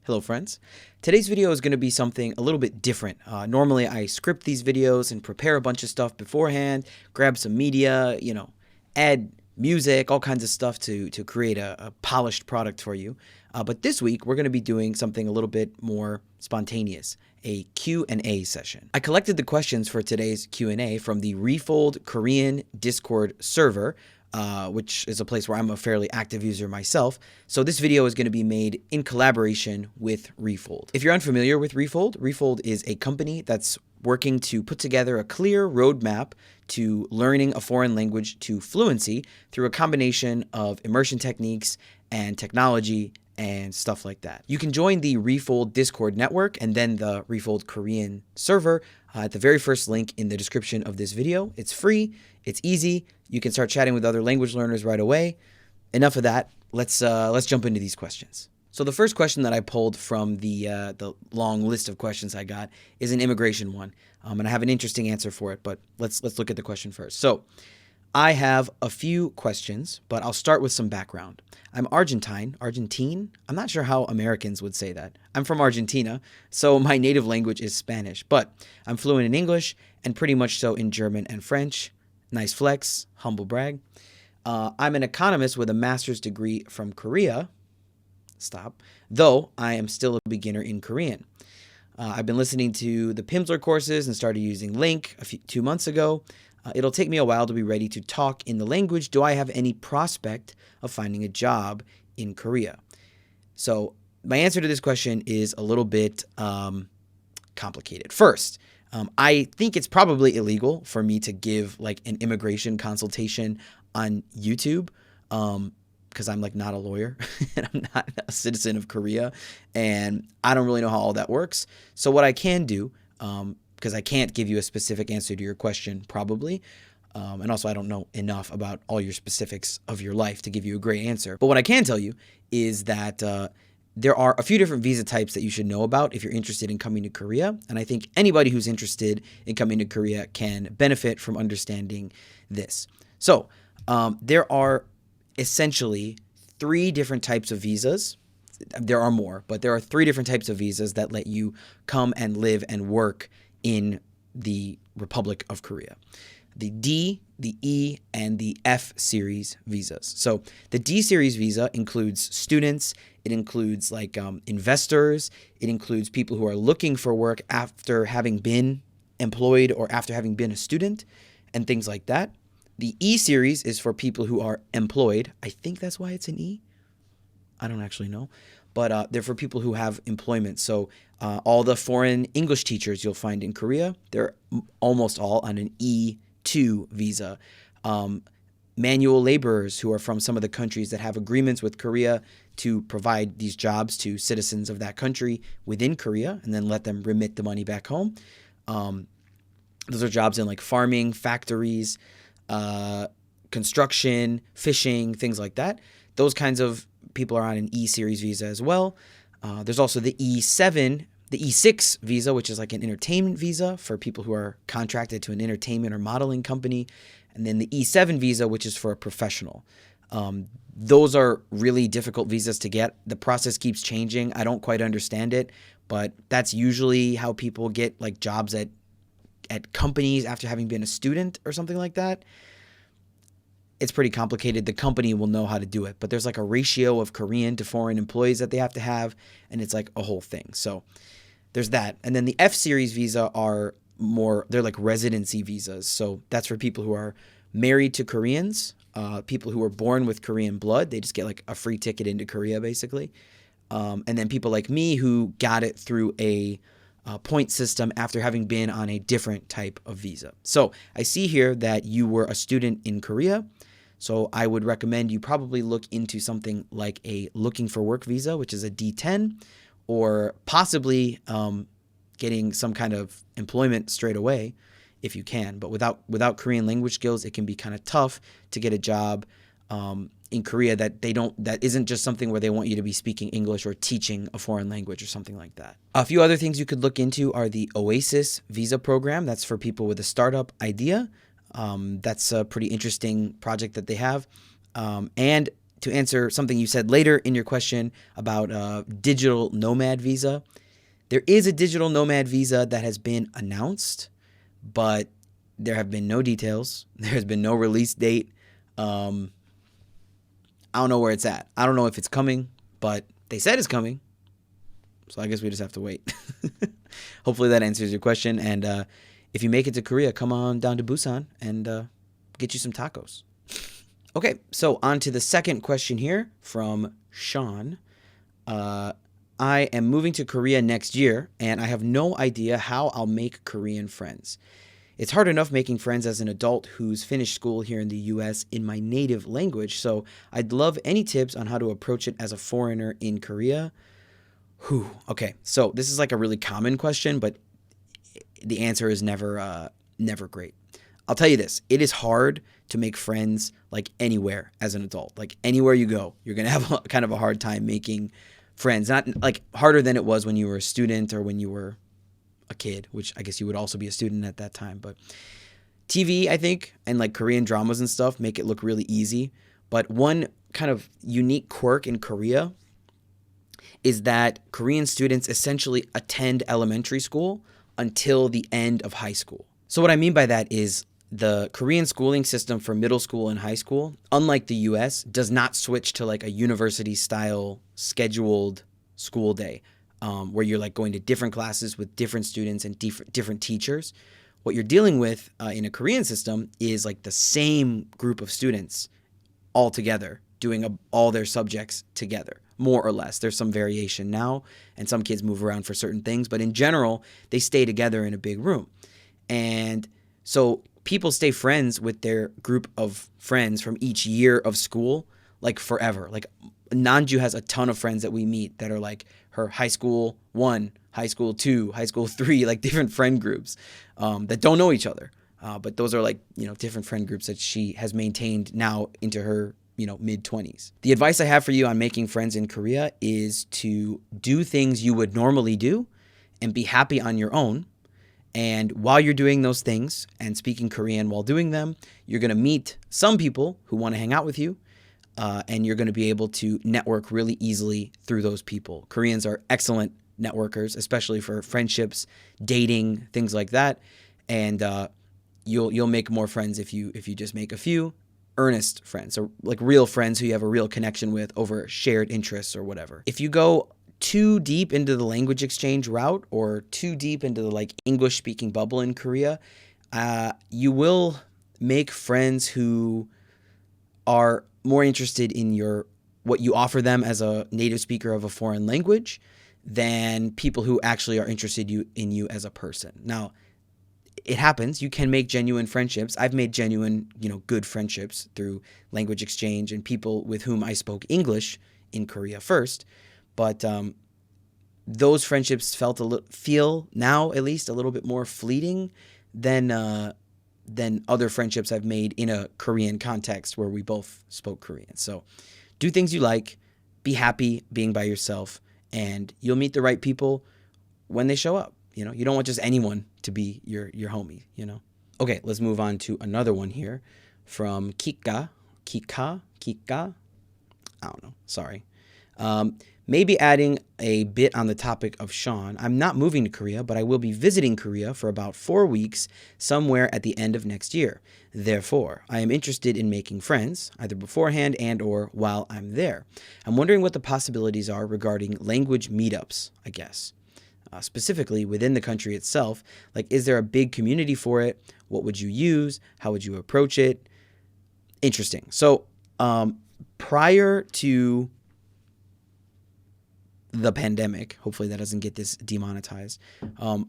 Hello friends. Today's video is going to be something a little bit different. Normally I script these videos and prepare a bunch of stuff beforehand, grab some media, add music, all kinds of stuff to create a polished product for you. But this week we're going to be doing something a little bit more spontaneous, a Q&A session. I collected the questions for today's Q&A from the Refold Korean Discord server, which is a place where I'm a fairly active user myself. So this video is going to be made in collaboration with Refold. If you're unfamiliar with Refold, Refold is a company that's working to put together a clear roadmap to learning a foreign language to fluency through a combination of immersion techniques and technology and stuff like that. You can join the Refold Discord network and then the Refold Korean server at the very first link in the description of this video. It's free, it's easy, you can start chatting with other language learners right away. Enough of that, let's jump into these questions. So the first question that I pulled from the long list of questions I got is an immigration one, and I have an interesting answer for it, but let's look at the question first. So I have a few questions, but I'll start with some background. I'm Argentine. I'm not sure how Americans would say that. I'm from Argentina, so my native language is Spanish, but I'm fluent in English and pretty much so in German and French. Nice flex, humble brag. I'm an economist with a master's degree from Korea. Stop. Though I am still a beginner in Korean. I've been listening to the Pimsleur courses and started using Link 2 months ago. It'll take me a while to be ready to talk in the language. Do I have any prospect of finding a job in Korea? So my answer to this question is a little bit complicated. First, I think it's probably illegal for me to give like an immigration consultation on YouTube because I'm like not a lawyer and I'm not a citizen of Korea and I don't really know how all that works. So what I can do, because I can't give you a specific answer to your question probably, and also I don't know enough about all your specifics of your life to give you a great answer. But what I can tell you is that there are a few different visa types that you should know about if you're interested in coming to Korea. And I think anybody who's interested in coming to Korea can benefit from understanding this. So there are essentially 3 different types of visas. There are more, but there are 3 different types of visas that let you come and live and work in the Republic of Korea. The D, the E, and the F series visas. So the D series visa includes students, it includes like investors, it includes people who are looking for work after having been employed or after having been a student and things like that. The E series is for people who are employed. I think that's why it's an E. I don't actually know. But they're for people who have employment. So all the foreign English teachers you'll find in Korea, they're almost all on an E2 visa. Manual laborers who are from some of the countries that have agreements with Korea to provide these jobs to citizens of that country within Korea and then let them remit the money back home. Those are jobs in like farming, factories, construction, fishing, things like that. Those kinds of people are on an E-series visa as well. There's also the E6 visa, which is like an entertainment visa for people who are contracted to an entertainment or modeling company. And then the E7 visa, which is for a professional. Those are really difficult visas to get. The process keeps changing. I don't quite understand it, but that's usually how people get like jobs at companies after having been a student or something like that. It's pretty complicated. The company will know how to do it, but there's like a ratio of Korean to foreign employees that they have to have, and it's like a whole thing. So there's that. And then the F series visa are they're like residency visas. So that's for people who are married to Koreans, people who are born with Korean blood. They just get like a free ticket into Korea basically. And then people like me who got it through a point system after having been on a different type of visa. So I see here that you were a student in Korea. So I would recommend you probably look into something like a looking for work visa, which is a D10, or possibly getting some kind of employment straight away if you can. But without Korean language skills, it can be kind of tough to get a job in Korea that isn't just something where they want you to be speaking English or teaching a foreign language or something like that. A few other things you could look into are the Oasis visa program. That's for people with a startup idea. That's a pretty interesting project that they have. And to answer something you said later in your question about digital nomad visa, there is a digital nomad visa that has been announced, but there have been no details. There has been no release date. I don't know where it's at. I don't know if it's coming, but they said it's coming. So I guess we just have to wait. Hopefully that answers your question. And if you make it to Korea, come on down to Busan and get you some tacos. Okay, so on to the second question here from Sean. I am moving to Korea next year, and I have no idea how I'll make Korean friends. It's hard enough making friends as an adult who's finished school here in the US in my native language, so I'd love any tips on how to approach it as a foreigner in Korea. Okay, so this is like a really common question, but the answer is never great. I'll tell you this, it is hard to make friends like anywhere as an adult. Like anywhere you go, you're going to have kind of a hard time making friends. Not like harder than it was when you were a student or when you were a kid, which I guess you would also be a student at that time. But TV, I think, and like Korean dramas and stuff make it look really easy. But one kind of unique quirk in Korea is that Korean students essentially attend elementary school until the end of high school. So what I mean by that is the Korean schooling system for middle school and high school, unlike the US, does not switch to like a university style scheduled school day where you're like going to different classes with different students and different teachers. What you're dealing with in a Korean system is like the same group of students all together doing all their subjects together, more or less. There's some variation now, and some kids move around for certain things, but in general, they stay together in a big room. And so people stay friends with their group of friends from each year of school, like forever. Like Nanju has a ton of friends that we meet that are like her high school 1, high school 2, high school 3, like different friend groups that don't know each other. But those are like, different friend groups that she has maintained now into her, mid-20s. The advice I have for you on making friends in Korea is to do things you would normally do and be happy on your own. And while you're doing those things and speaking Korean while doing them, you're going to meet some people who want to hang out with you, and you're going to be able to network really easily through those people. Koreans are excellent networkers, especially for friendships, dating, things like that. And you'll make more friends if you just make a few earnest friends, or like real friends who you have a real connection with over shared interests or whatever. If you go too deep into the language exchange route or too deep into the like English speaking bubble in Korea, you will make friends who are more interested in what you offer them as a native speaker of a foreign language than people who actually are interested in you as a person. Now, it happens. You can make genuine friendships. I've made genuine, good friendships through language exchange and people with whom I spoke English in Korea first. But those friendships feel now at least a little bit more fleeting than other friendships I've made in a Korean context where we both spoke Korean. So do things you like, be happy being by yourself, and you'll meet the right people when they show up. You don't want just anyone to be your homie, Okay, let's move on to another one here from Kika. I don't know. Sorry. Maybe adding a bit on the topic of Sean. I'm not moving to Korea, but I will be visiting Korea for about 4 weeks somewhere at the end of next year. Therefore, I am interested in making friends, either beforehand and or while I'm there. I'm wondering what the possibilities are regarding language meetups, I guess. Specifically within the country itself. Like, is there a big community for it? What would you use? How would you approach it? Interesting. So, prior to the pandemic, hopefully that doesn't get this demonetized.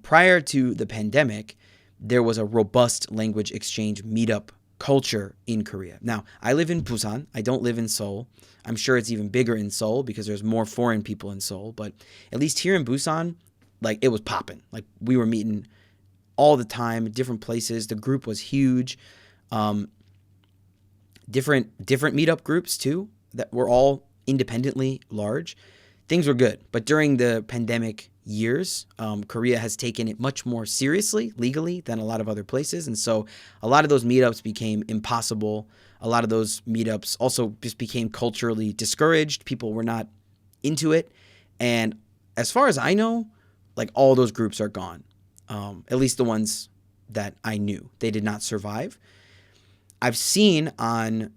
Prior to the pandemic, there was a robust language exchange meetup culture in Korea. Now, I live in Busan. I don't live in Seoul. I'm sure it's even bigger in Seoul because there's more foreign people in Seoul. But at least here in Busan, like, it was popping. Like, we were meeting all the time, different places. The group was huge. Different meetup groups too that were all independently large. things were good. But during the pandemic years, Korea has taken it much more seriously legally than a lot of other places. And so a lot of those meetups became impossible. A lot of those meetups also just became culturally discouraged. People were not into it. And as far as I know, like all those groups are gone. At least the ones that I knew. They did not survive. I've seen on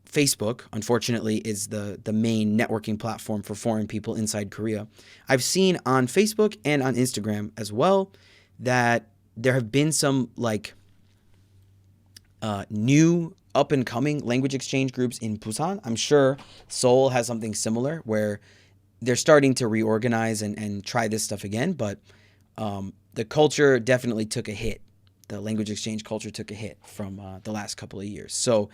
Facebook, unfortunately, is the main networking platform for foreign people inside Korea. I've seen on Facebook and on Instagram as well that there have been some like new up and coming language exchange groups in Busan. I'm sure Seoul has something similar where they're starting to reorganize and try this stuff again. But the culture definitely took a hit. The language exchange culture took a hit from the last couple of years. So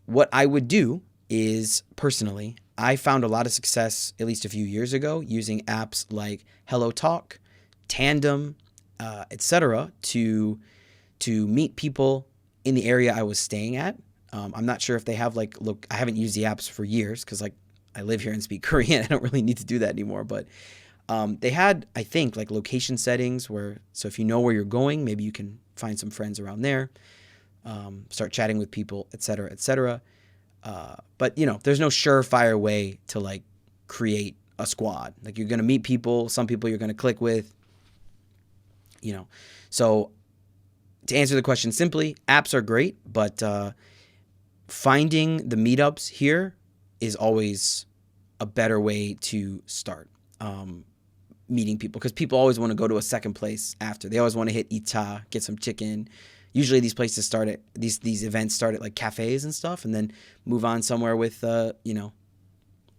what I would do is, personally, I found a lot of success, at least a few years ago, using apps like HelloTalk, Tandem, etc. to meet people in the area I was staying at. I'm not sure if they have I haven't used the apps for years because I live here and speak Korean. I don't really need to do that anymore. But they had, I think, like location settings so if you know where you're going, maybe you can find some friends around there, start chatting with people, etc., etc. But there's no surefire way to like create a squad. Like you're gonna meet people, some people you're gonna click with, So to answer the question simply, apps are great, but finding the meetups here is always a better way to start meeting people, because people always want to go to a second place after. They always want to hit Ita, get some chicken. Usually these places start at these events start at like cafes and stuff, and then move on somewhere with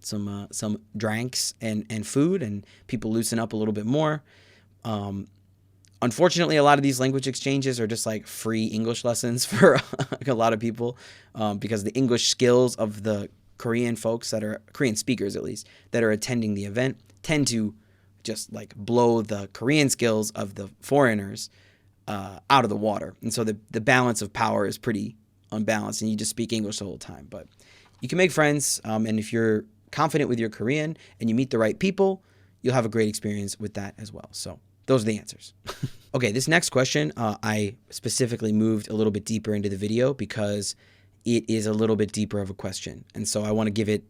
some drinks and food, and people loosen up a little bit more. Unfortunately, a lot of these language exchanges are just like free English lessons for like a lot of people, because the English skills of the Korean folks that are Korean speakers, at least, that are attending the event tend to just like blow the Korean skills of the foreigners out of the water. And so the balance of power is pretty unbalanced, and you just speak English the whole time. But you can make friends, and if you're confident with your Korean and you meet the right people, you'll have a great experience with that as well. So those are the answers. Okay, this next question, I specifically moved a little bit deeper into the video because it is a little bit deeper of a question. And so I want to give it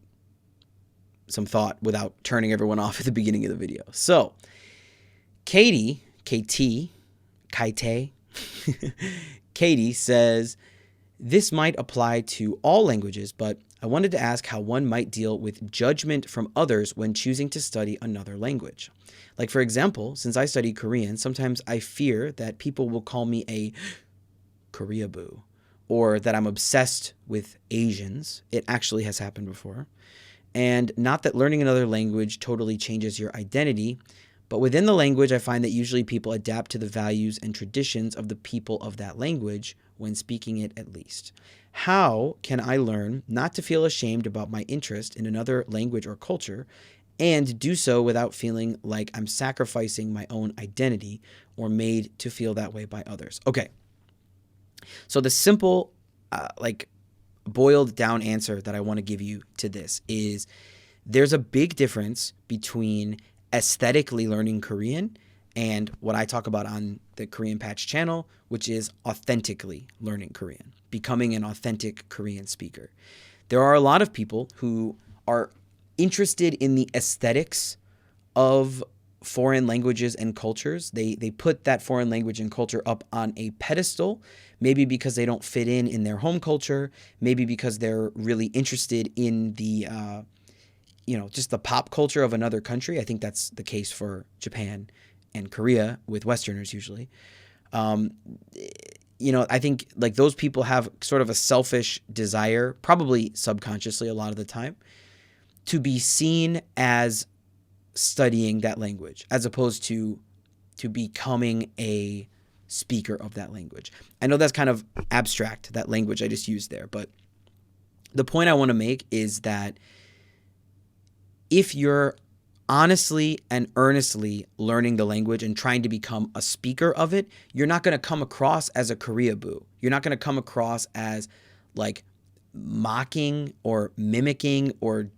some thought without turning everyone off at the beginning of the video. So Katie, KT, Kaite, Katie says, this might apply to all languages, but I wanted to ask how one might deal with judgment from others when choosing to study another language. Like, for example, since I study Korean, sometimes I fear that people will call me a Koreaboo, or that I'm obsessed with Asians. It actually has happened before. And not that learning another language totally changes your identity, but within the language, I find that usually people adapt to the values and traditions of the people of that language when speaking it, at least. How can I learn not to feel ashamed about my interest in another language or culture, and do so without feeling like I'm sacrificing my own identity or made to feel that way by others? Okay. So the simple, boiled down answer that I want to give you to this is there's a big difference between aesthetically learning Korean and what I talk about on the Korean Patch channel, which is authentically learning Korean, becoming an authentic Korean speaker. There are a lot of people who are interested in the aesthetics of foreign languages and cultures. They put that foreign language and culture up on a pedestal, maybe because they don't fit in their home culture, maybe because they're really interested in the just the pop culture of another country. I think that's the case for Japan and Korea with Westerners usually. I think like those people have sort of a selfish desire, probably subconsciously a lot of the time, to be seen as studying that language as opposed to becoming a speaker of that language. I know that's kind of abstract, that language I just used there, but the point I want to make is that if you're honestly and earnestly learning the language and trying to become a speaker of it, you're not going to come across as a Koreaboo. You're not going to come across as like mocking or mimicking or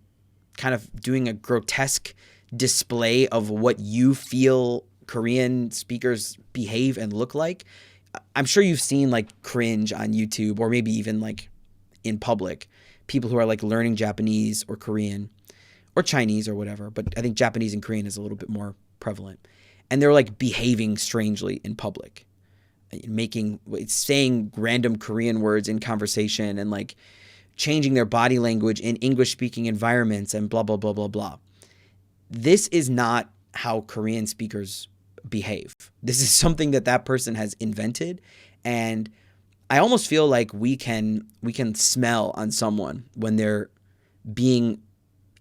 kind of doing a grotesque display of what you feel Korean speakers behave and look like. I'm sure you've seen like cringe on YouTube, or maybe even like in public, people who are like learning Japanese or Korean or Chinese or whatever, but I think Japanese and Korean is a little bit more prevalent. And they're like behaving strangely in public, saying random Korean words in conversation and like changing their body language in English speaking environments and blah, blah, blah, blah, blah. This is not how Korean speakers behave. This is something that person has invented. And I almost feel like we can smell on someone when they're being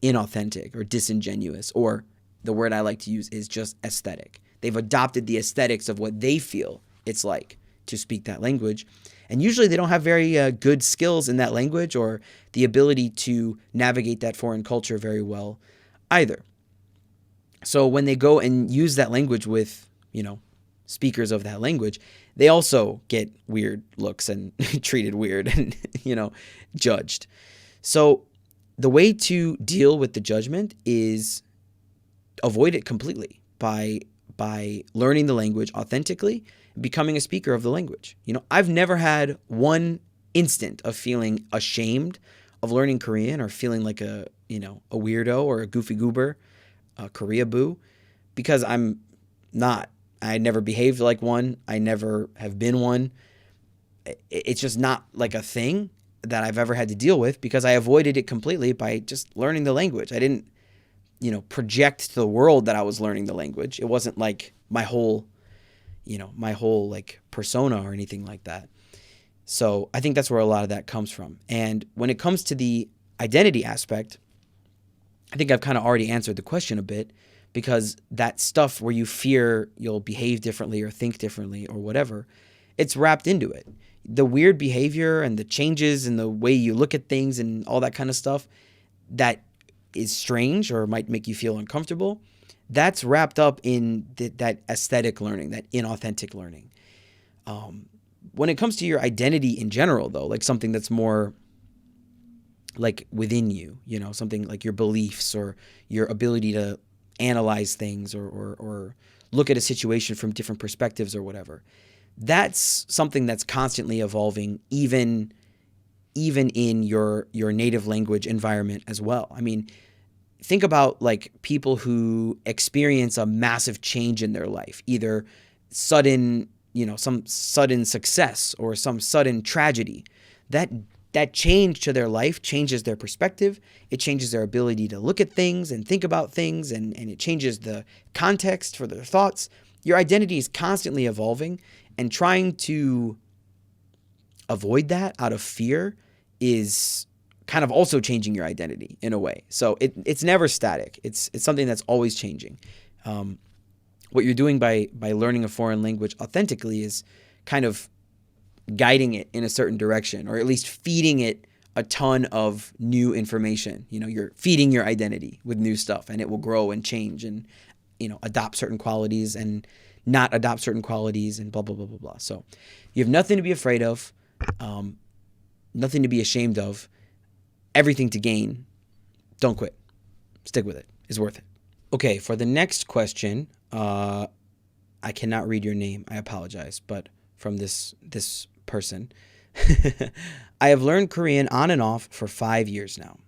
inauthentic or disingenuous, or the word I like to use is just aesthetic. They've adopted the aesthetics of what they feel it's like to speak that language. And usually they don't have very good skills in that language or the ability to navigate that foreign culture very well either. So when they go and use that language with, speakers of that language, they also get weird looks and treated weird and, judged. So the way to deal with the judgment is avoid it completely by learning the language authentically, becoming a speaker of the language. I've never had one instant of feeling ashamed of learning Korean or feeling like a weirdo or a goofy goober, a Koreaboo, because I'm not. I never behaved like one. I never have been one. It's just not like a thing that I've ever had to deal with because I avoided it completely by just learning the language. I didn't, project to the world that I was learning the language. It wasn't like my whole like persona or anything like that. So I think that's where a lot of that comes from. And when it comes to the identity aspect, I think I've kind of already answered the question a bit, because that stuff where you fear you'll behave differently or think differently or whatever, it's wrapped into it. The weird behavior and the changes in the way you look at things and all that kind of stuff that is strange or might make you feel uncomfortable, that's wrapped up in that aesthetic learning, that inauthentic learning. When it comes to your identity in general, though, like something that's more like within you, something like your beliefs or your ability to analyze things or look at a situation from different perspectives or whatever, that's something that's constantly evolving, even in your native language environment as well. I mean, think about like people who experience a massive change in their life, either sudden, some sudden success or some sudden tragedy. That change to their life changes their perspective. It changes their ability to look at things and think about things, and it changes the context for their thoughts. Your identity is constantly evolving, and trying to avoid that out of fear is kind of also changing your identity in a way. So it's never static. It's something that's always changing. What you're doing by learning a foreign language authentically is kind of guiding it in a certain direction, or at least feeding it a ton of new information. You're feeding your identity with new stuff, and it will grow and change and, adopt certain qualities and not adopt certain qualities and blah, blah, blah, blah, blah. So you have nothing to be afraid of, nothing to be ashamed of, everything to gain. Don't quit. Stick with it. It's worth it. Okay, for the next question, I cannot read your name. I apologize, but from this person. I have learned Korean on and off for 5 years now.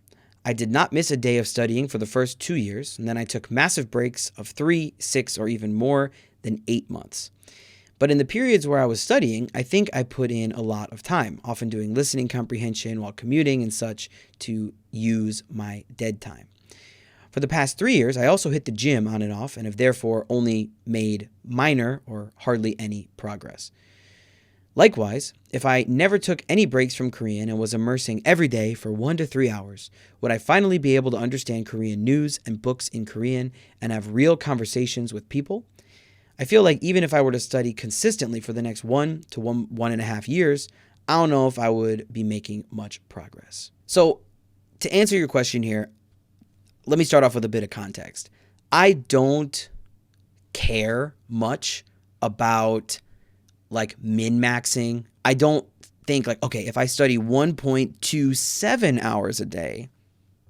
I did not miss a day of studying for the first 2 years, and then I took massive breaks of 3, 6, or even more than 8 months. But in the periods where I was studying, I think I put in a lot of time, often doing listening comprehension while commuting and such to use my dead time. For the past 3 years, I also hit the gym on and off and have therefore only made minor or hardly any progress. Likewise, if I never took any breaks from Korean and was immersing every day for 1 to 3 hours, would I finally be able to understand Korean news and books in Korean and have real conversations with people? I feel like even if I were to study consistently for the next 1 to 1.5 years, I don't know if I would be making much progress. So to answer your question here, let me start off with a bit of context. I don't care much about like min-maxing. I don't think like, okay, if I study 1.27 hours a day,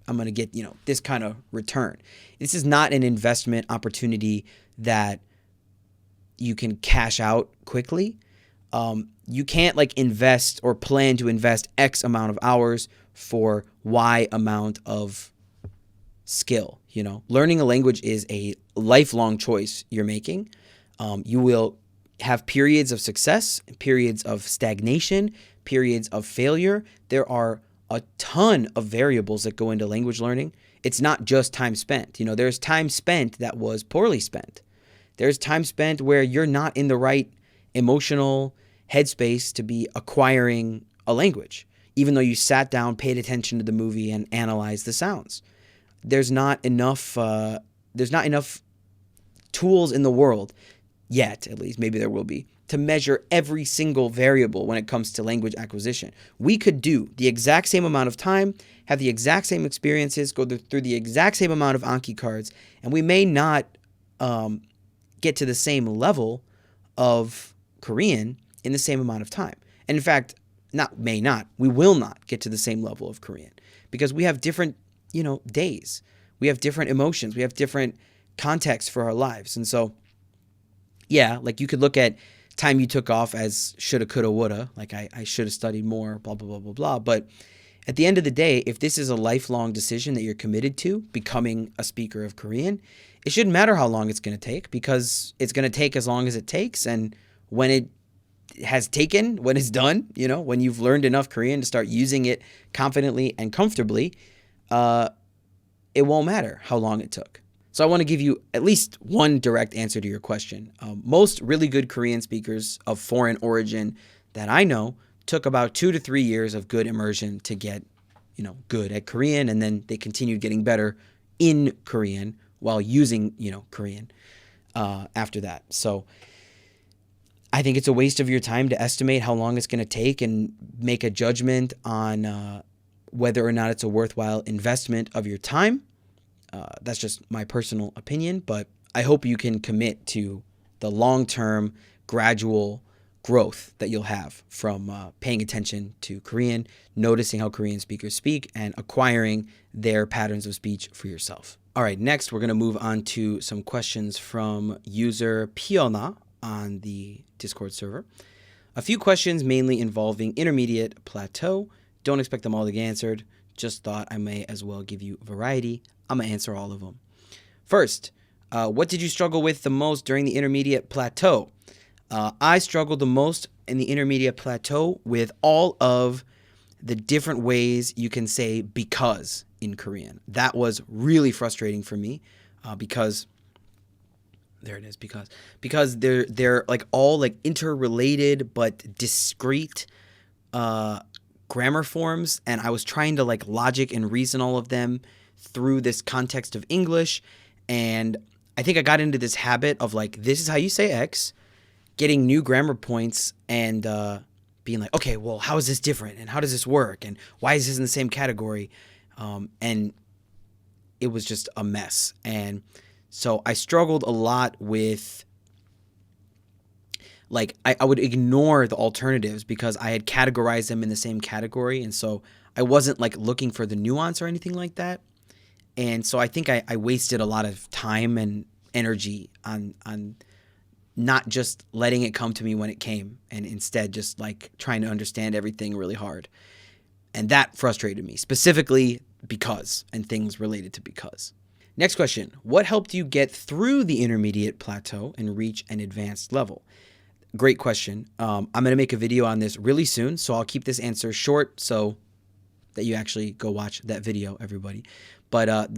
I'm going to get, this kind of return. This is not an investment opportunity that you can cash out quickly. You can't like invest or plan to invest X amount of hours for Y amount of skill. Learning a language is a lifelong choice you're making. You will have periods of success, periods of stagnation, periods of failure. There are a ton of variables that go into language learning. It's not just time spent. There's time spent that was poorly spent. There's time spent where you're not in the right emotional headspace to be acquiring a language, even though you sat down, paid attention to the movie, and analyzed the sounds. There's not enough tools in the world yet, at least, maybe there will be, to measure every single variable when it comes to language acquisition. We could do the exact same amount of time, have the exact same experiences, go through the exact same amount of Anki cards, and we may not get to the same level of Korean in the same amount of time. And in fact, we will not get to the same level of Korean because we have different, days. We have different emotions. We have different contexts for our lives. And so, yeah, like you could look at time you took off as shoulda, coulda, woulda, like I should have studied more, blah, blah, blah, blah, blah. But at the end of the day, if this is a lifelong decision that you're committed to, becoming a speaker of Korean, it shouldn't matter how long it's going to take because it's going to take as long as it takes. And when it has taken, when it's done, when you've learned enough Korean to start using it confidently and comfortably, it won't matter how long it took. So I want to give you at least one direct answer to your question. Most really good Korean speakers of foreign origin that I know took about 2 to 3 years of good immersion to get, good at Korean, and then they continued getting better in Korean while using, Korean after that. So I think it's a waste of your time to estimate how long it's going to take and make a judgment on whether or not it's a worthwhile investment of your time. That's just my personal opinion, but I hope you can commit to the long-term, gradual growth that you'll have from paying attention to Korean, noticing how Korean speakers speak, and acquiring their patterns of speech for yourself. All right, next we're going to move on to some questions from user Piona on the Discord server. A few questions mainly involving intermediate plateau. Don't expect them all to get answered. Just thought I may as well give you variety. I'm going to answer all of them. First, what did you struggle with the most during the intermediate plateau? I struggled the most in the intermediate plateau with all of the different ways you can say because in Korean. That was really frustrating for me because there it is, because they're like all like interrelated but discrete grammar forms, and I was trying to like logic and reason all of them through this context of English, and I think I got into this habit of like, this is how you say X, getting new grammar points and being like, okay, well, how is this different, and how does this work, and why is this in the same category, and it was just a mess. And so I struggled a lot with, like, I would ignore the alternatives because I had categorized them in the same category, and so I wasn't like looking for the nuance or anything like that. And so I think I wasted a lot of time and energy on not just letting it come to me when it came, and instead just like trying to understand everything really hard. And that frustrated me, specifically because, and things related to because. Next question. What helped you get through the intermediate plateau and reach an advanced level? Great question. I'm going to make a video on this really soon, so I'll keep this answer short so that you actually go watch that video, everybody. But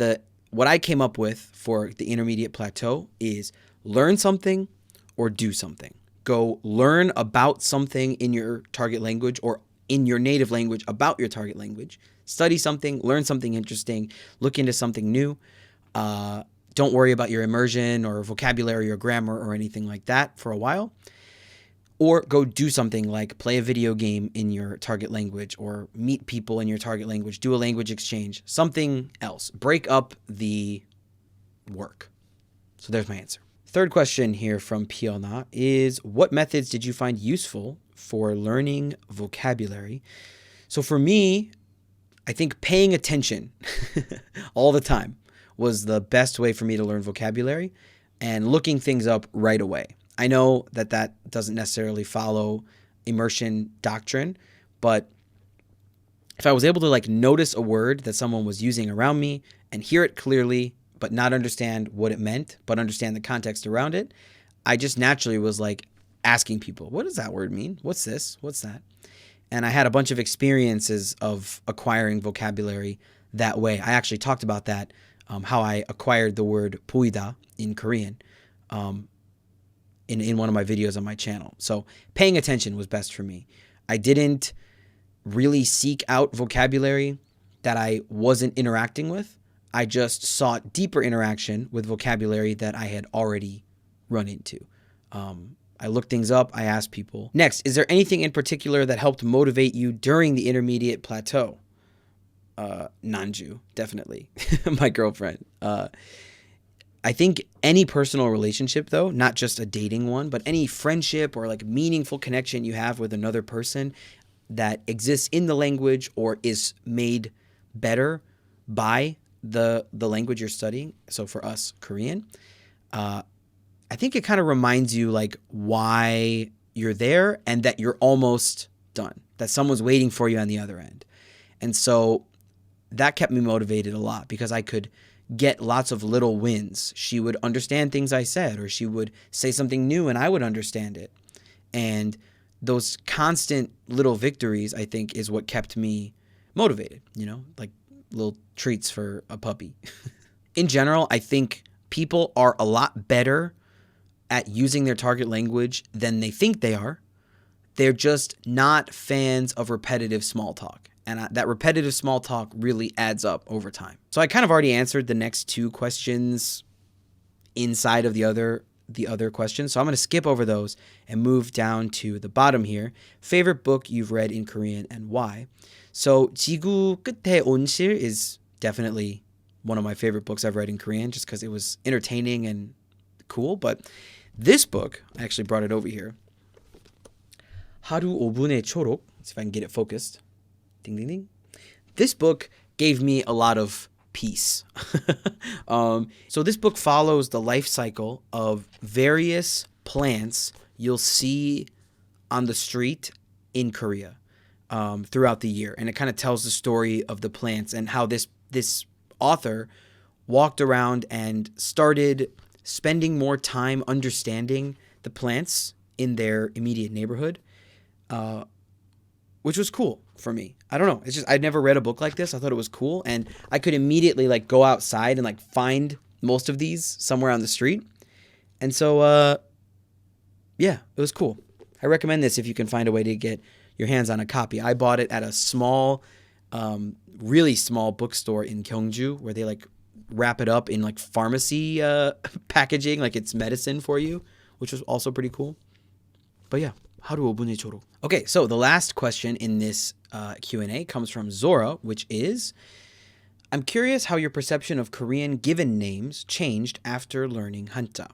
what I came up with for the intermediate plateau is learn something or do something. Go learn about something in your target language or in your native language about your target language. Study something, learn something interesting, look into something new. Don't worry about your immersion or vocabulary or grammar or anything like that for a while. Or go do something like play a video game in your target language or meet people in your target language, do a language exchange, something else. Break up the work. So there's my answer. Third question here from Piona is, what methods did you find useful for learning vocabulary? So for me, I think paying attention all the time was the best way for me to learn vocabulary and looking things up right away. I know that that doesn't necessarily follow immersion doctrine, but if I was able to like notice a word that someone was using around me and hear it clearly, but not understand what it meant, but understand the context around it, I just naturally was like asking people, what does that word mean? What's this? What's that? And I had a bunch of experiences of acquiring vocabulary that way. I actually talked about that, how I acquired the word 보이다 in Korean in one of my videos on my channel. So paying attention was best for me. I didn't really seek out vocabulary that I wasn't interacting with. I just sought deeper interaction with vocabulary that I had already run into. I looked things up. I asked people. Next, is there anything in particular that helped motivate you during the intermediate plateau? Nanju, definitely. My girlfriend. I think any personal relationship, though, not just a dating one, but any friendship or like meaningful connection you have with another person that exists in the language or is made better by the language you're studying. So for us, Korean, I think it kind of reminds you like why you're there and that you're almost done, that someone's waiting for you on the other end. And so that kept me motivated a lot because I could get lots of little wins. She would understand things I said, or she would say something new and I would understand it. And those constant little victories, I think, is what kept me motivated, you know, like little treats for a puppy. In general, I think people are a lot better at using their target language than they think they are. They're just not fans of repetitive small talk. And that repetitive small talk really adds up over time. So I kind of already answered the next two questions inside of the other questions. So I'm going to skip over those and move down to the bottom here. Favorite book you've read in Korean and why? So 지구 끝에 온 실 is definitely one of my favorite books I've read in Korean just because it was entertaining and cool. But this book, I actually brought it over here. 하루 5분의 초록. Let's see if I can get it focused. Ding, ding, ding. This book gave me a lot of peace. So this book follows the life cycle of various plants you'll see on the street in Korea throughout the year. And it kind of tells the story of the plants and how this author walked around and started spending more time understanding the plants in their immediate neighborhood, which was cool for me. I don't know. It's just I'd never read a book like this. I thought it was cool, and I could immediately like go outside and like find most of these somewhere on the street. And so, yeah, it was cool. I recommend this if you can find a way to get your hands on a copy. I bought it at a small, really small bookstore in Gyeongju where they like wrap it up in like pharmacy packaging, like it's medicine for you, which was also pretty cool. But yeah, 하루 5분의 초록. Okay, so the last question in this Q&A comes from Zora, which is, I'm curious how your perception of Korean given names changed after learning Hanja.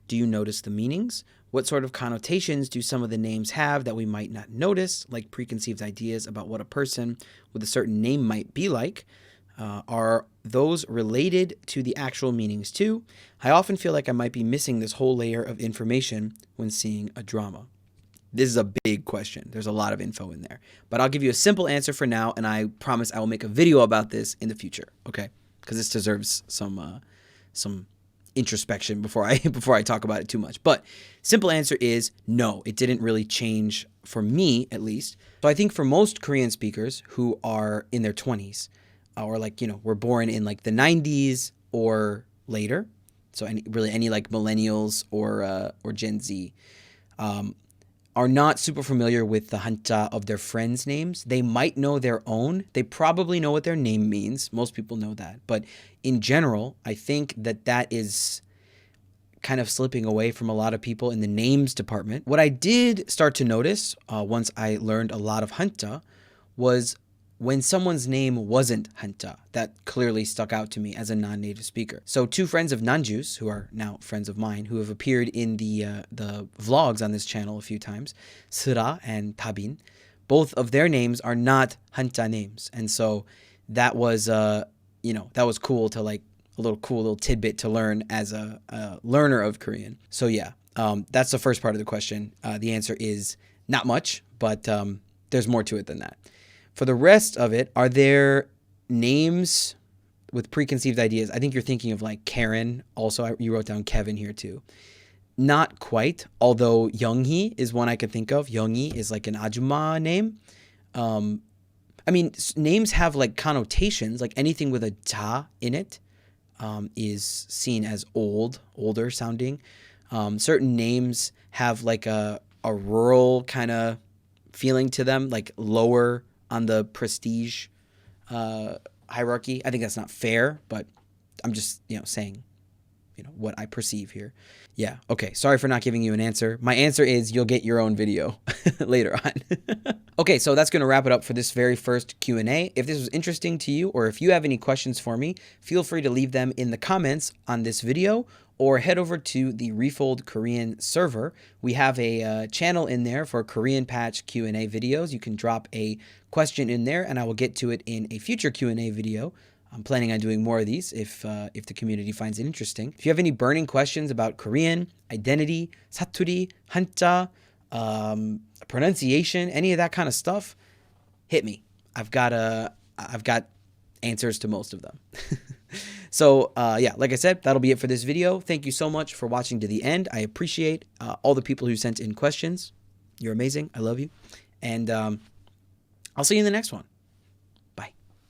Do you notice the meanings? What sort of connotations do some of the names have that we might not notice, like preconceived ideas about what a person with a certain name might be like? Are those related to the actual meanings too? I often feel like I might be missing this whole layer of information when seeing a drama. This is a big question. There's a lot of info in there. But I'll give you a simple answer for now, and I promise I will make a video about this in the future, okay? Because this deserves some introspection before I talk about it too much. But simple answer is no, it didn't really change for me, at least. So I think for most Korean speakers who are in their 20s, or like, you know, were born in like the 90s or later, so any like millennials or Gen Z, are not super familiar with the Hanja of their friends' names. They might know their own. They probably know what their name means. Most people know that. But in general, I think that is kind of slipping away from a lot of people in the names department. What I did start to notice once I learned a lot of Hanja was when someone's name wasn't Hanja. That clearly stuck out to me as a non-native speaker. So two friends of Nanju's, who are now friends of mine, who have appeared in the vlogs on this channel a few times, Sura and Tabin, both of their names are not Hanja names. And so that was that was cool to like a cool little tidbit to learn as a learner of Korean. So yeah, that's the first part of the question. The answer is not much, but there's more to it than that. For the rest of it, are there names with preconceived ideas? I think you're thinking of like Karen. Also, you wrote down Kevin here too. Not quite, although Younghee is one I could think of. Younghee is like an ajumma name. I mean, names have like connotations, like anything with a ta in it is seen as older sounding. Certain names have like a rural kind of feeling to them, like lower on the prestige hierarchy. I think that's not fair, but I'm just, saying, what I perceive here. Yeah. Okay. Sorry for not giving you an answer. My answer is you'll get your own video later on. Okay. So that's going to wrap it up for this very first Q&A. If this was interesting to you, or if you have any questions for me, feel free to leave them in the comments on this video, or head over to the Refold Korean server. We have a channel in there for Korean Patch Q&A videos. You can drop a question in there, and I will get to it in a future Q&A video. I'm planning on doing more of these if the community finds it interesting. If you have any burning questions about Korean, identity, 사투리, Hanja, pronunciation, any of that kind of stuff, hit me. I've got answers to most of them. So yeah, like I said, that'll be it for this video. Thank you so much for watching to the end. I appreciate all the people who sent in questions. You're amazing. I love you. And I'll see you in the next one.